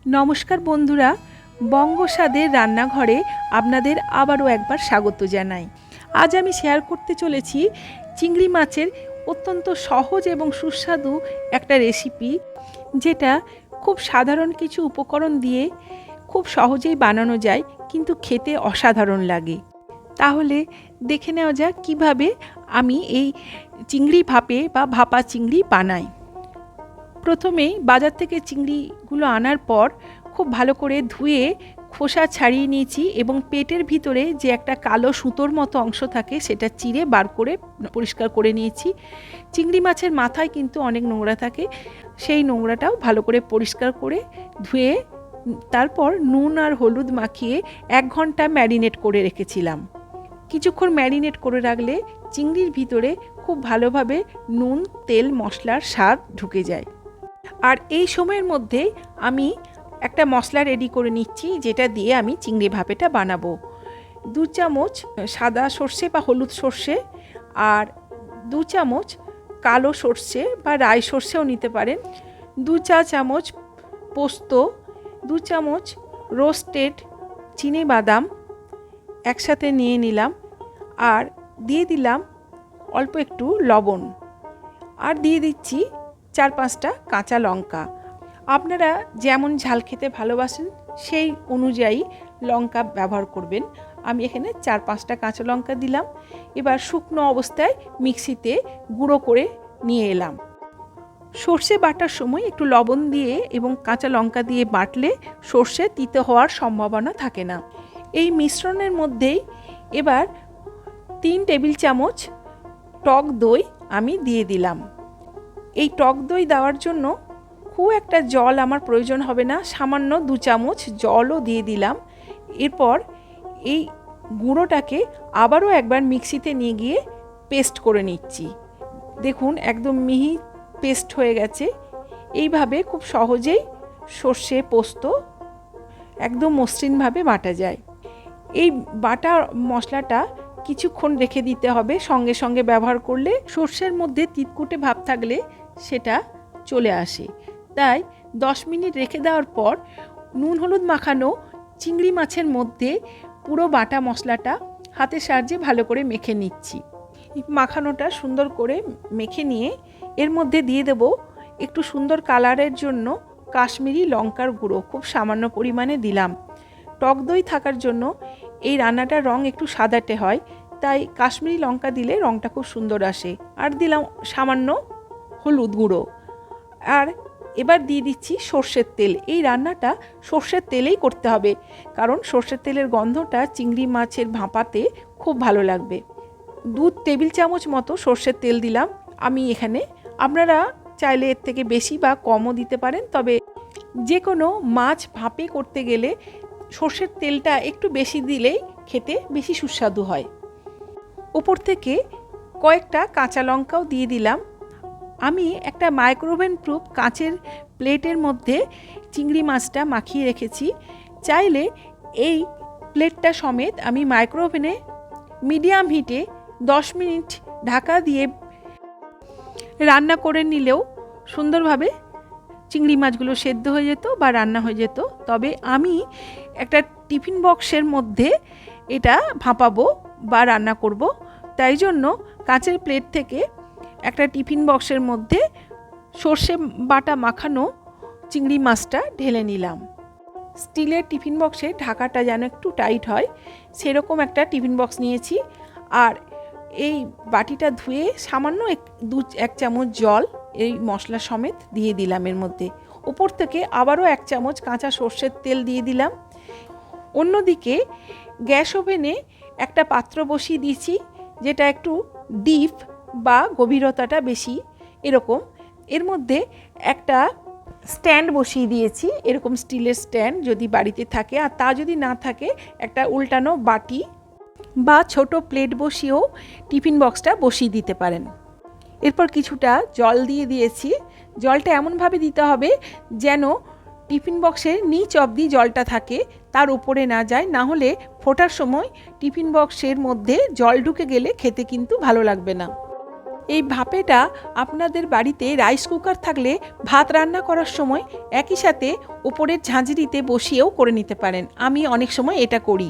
নমস্কার বন্ধুরা, বঙ্গস্বাদের রান্নাঘরে আপনাদের আবারও একবার স্বাগত জানাই। আজ আমি শেয়ার করতে চলেছি চিংড়ি মাছের অত্যন্ত সহজ এবং সুস্বাদু একটা রেসিপি, যেটা খুব সাধারণ কিছু উপকরণ দিয়ে খুব সহজেই বানানো যায়, কিন্তু খেতে অসাধারণ লাগে। তাহলে দেখে নেওয়া যাক কীভাবে আমি এই চিংড়ি ভাপে বা ভাপা চিংড়ি বানাই। প্রথমেই বাজার থেকে চিংড়িগুলো আনার পর খুব ভালো করে ধুয়ে খোসা ছাড়িয়ে নিয়েছি এবং পেটের ভিতরে যে একটা কালো সুতোর মতো অংশ থাকে সেটা চিরে বার করে পরিষ্কার করে নিয়েছি। চিংড়ি মাছের মাথায় কিন্তু অনেক নোংরা থাকে, সেই নোংরাটাও ভালো করে পরিষ্কার করে ধুয়ে তারপর নুন আর হলুদ মাখিয়ে 1 ঘন্টা ম্যারিনেট করে রেখেছিলাম। কিছুক্ষণ ম্যারিনেট করে রাখলে চিংড়ির ভিতরে খুব ভালোভাবে নুন, তেল, মশলার স্বাদ ঢুকে যায়। আর এই সময়ের মধ্যে আমি একটা মশলা রেডি করে নিচ্ছি, যেটা দিয়ে আমি চিংড়ি ভাপেটা বানাবো। 2 চামচ সাদা সর্ষে বা হলুদ সর্ষে, আর 2 চামচ কালো সর্ষে বা রাই সর্ষেও নিতে পারেন, 2 চা চামচ পোস্ত, 2 চামচ রোস্টেড চিনিবাদাম একসাথে নিয়ে নিলাম, আর দিয়ে দিলাম অল্প একটু লবণ, আর দিয়ে দিচ্ছি 4-5টা কাঁচা লঙ্কা। আপনারা যেমন ঝাল খেতে ভালোবাসেন সেই অনুযায়ী লঙ্কা ব্যবহার করবেন। আমি এখানে 4-5টা কাঁচা লঙ্কা দিলাম। এবার শুকনো অবস্থায় মিক্সিতে গুঁড়ো করে নিয়ে এলাম। সর্ষে বাটার সময় একটু লবণ দিয়ে এবং কাঁচা লঙ্কা দিয়ে বাটলে সর্ষে তিতো হওয়ার সম্ভাবনা থাকে না। এই মিশ্রণের মধ্যেই এবার 3 টেবিল চামচ টক দই আমি দিয়ে দিলাম। এই টক দই দেওয়ার জন্য খুব একটা জল আমার প্রয়োজন হবে না, সামান্য 2 চামচ জলও দিয়ে দিলাম। এরপর এই গুঁড়োটাকে আবারও একবার মিক্সিতে নিয়ে গিয়ে পেস্ট করে নিচ্ছি। দেখুন একদম মিহি পেস্ট হয়ে গেছে। এইভাবে খুব সহজেই সর্ষে পোস্ত একদম মসৃণভাবে বাটা যায়। এই বাটা মশলাটা কিছুক্ষণ রেখে দিতে হবে, সঙ্গে সঙ্গে ব্যবহার করলে সর্ষের মধ্যে তিতকুটে ভাব থাকলে সেটা চলে আসে। তাই 10 মিনিট রেখে দেওয়ার পর নুন হলুদ মাখানো চিংড়ি মাছের মধ্যে পুরো বাটা মশলাটা হাতের সাহায্যে ভালো করে মেখে নিচ্ছি। মাখানোটা সুন্দর করে মেখে নিয়ে এর মধ্যে দিয়ে দেব একটু সুন্দর কালারের জন্য কাশ্মীরি লঙ্কার গুঁড়ো, খুব সামান্য পরিমাণে দিলাম। টক দই থাকার জন্য এই রান্নাটার রং একটু সাদাটে হয়, তাই কাশ্মীরি লঙ্কা দিলে রংটা খুব সুন্দর আসে। আর দিলাম সামান্য হলুদ গুঁড়ো। আর এবার দিয়ে দিচ্ছি সর্ষের তেল। এই রান্নাটা সর্ষের তেলেই করতে হবে, কারণ সর্ষের তেলের গন্ধটা চিংড়ি মাছের ভাপাতে খুব ভালো লাগবে। 2 টেবিল চামচ মতো সর্ষের তেল দিলাম আমি এখানে। আপনারা চাইলে এর থেকে বেশি বা কমও দিতে পারেন, তবে যে কোনো মাছ ভাপে করতে গেলে সর্ষের তেলটা একটু বেশি দিলেই খেতে বেশি সুস্বাদু হয়। উপর থেকে কয়েকটা কাঁচা লঙ্কাও দিয়ে দিলাম। আমি একটা মাইক্রোওভেন প্রুফ কাঁচের প্লেটের মধ্যে চিংড়ি মাছটা মাখিয়ে রেখেছি। চাইলে এই প্লেটটা সমেত আমি মাইক্রোওভেনে মিডিয়াম হিটে 10 মিনিট ঢাকা দিয়ে রান্না করে নিলেও সুন্দরভাবে চিংড়ি মাছগুলো সেদ্ধ হয়ে যেত বা রান্না হয়ে যেত। তবে আমি একটা টিফিন বক্সের মধ্যে এটা ভাপাবো বা রান্না করব, তাই জন্য কাঁচের প্লেট থেকে একটা টিফিন বক্সের মধ্যে সর্ষে বাটা মাখানো চিংড়ি মাছটা ঢেলে নিলাম। স্টিলের টিফিন বক্সে ঢাকাটা যেন একটু টাইট হয় সেরকম একটা টিফিন বক্স নিয়েছি। আর এই বাটিটা ধুয়ে সামান্য 1 চামচ জল এই মশলা সমেত দিয়ে দিলাম এর মধ্যে। উপর থেকে আবারও 1 চামচ কাঁচা সর্ষের তেল দিয়ে দিলাম। অন্যদিকে গ্যাস ওভেনে একটা পাত্র বসিয়ে দিয়েছি, যেটা একটু ডিপ বা গভীরতাটা বেশি এরকম। এর মধ্যে একটা স্ট্যান্ড বসিয়ে দিয়েছি, এরকম স্টিলের স্ট্যান্ড যদি বাড়িতে থাকে, আর তা যদি না থাকে একটা উল্টানো বাটি বা ছোট প্লেট বসিয়েও টিফিন বক্সটা বসিয়ে দিতে পারেন। এরপর কিছুটা জল দিয়ে দিয়েছি। জলটা এমনভাবে দিতে হবে যেন টিফিন বক্সের নিচ অবধি জলটা থাকে, তার উপরে না যায়, না হলে ফোটার সময় টিফিন বক্সের মধ্যে জল ঢুকে গেলে খেতে কিন্তু ভালো লাগবে না। এই ভাপেটা আপনাদের বাড়িতে রাইস কুকার থাকলে ভাত রান্না করার সময় একই সাথে ওপরের ঝাঁঝরিতে বসিয়েও করে নিতে পারেন। আমি অনেক সময় এটা করি,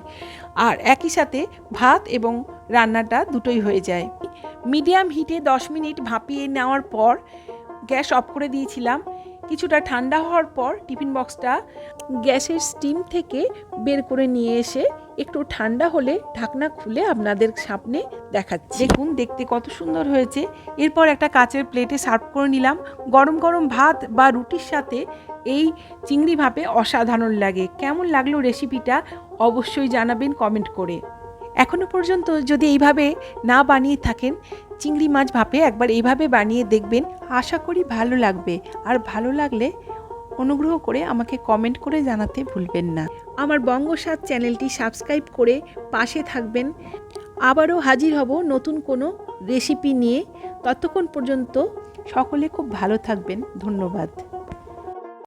আর একই সাথে ভাত এবং রান্নাটা দুটোই হয়ে যায়। মিডিয়াম হিটে 10 মিনিট ভাপিয়ে নেওয়ার পর গ্যাস অফ করে দিয়েছিলাম। কিছুটা ঠান্ডা হওয়ার পর টিফিন বক্সটা গ্যাসের স্টিম থেকে বের করে নিয়ে এসে একটু ঠান্ডা হলে ঢাকনা খুলে আপনাদের সামনে দেখাচ্ছি। দেখুন দেখতে কত সুন্দর হয়েছে। এরপর একটা কাচের প্লেটে সার্ভ করে নিলাম। গরম গরম ভাত বা রুটির সাথে এই চিংড়ি ভাপে অসাধারণ লাগে। কেমন লাগলো রেসিপিটা অবশ্যই জানাবেন কমেন্ট করে। এখনও পর্যন্ত যদি এইভাবে না বানিয়ে থাকেন, চিংড়ি মাছ ভাপে একবার এইভাবে বানিয়ে দেখবেন, আশা করি ভালো লাগবে। আর ভালো লাগলে অনুগ্রহ করে আমাকে কমেন্ট করে জানাতে ভুলবেন না। আমার বঙ্গস্বাদ চ্যানেলটি সাবস্ক্রাইব করে পাশে থাকবেন। আবারও হাজির হব নতুন কোনো রেসিপি নিয়ে। ততক্ষণ পর্যন্ত সকলে খুব ভালো থাকবেন। ধন্যবাদ।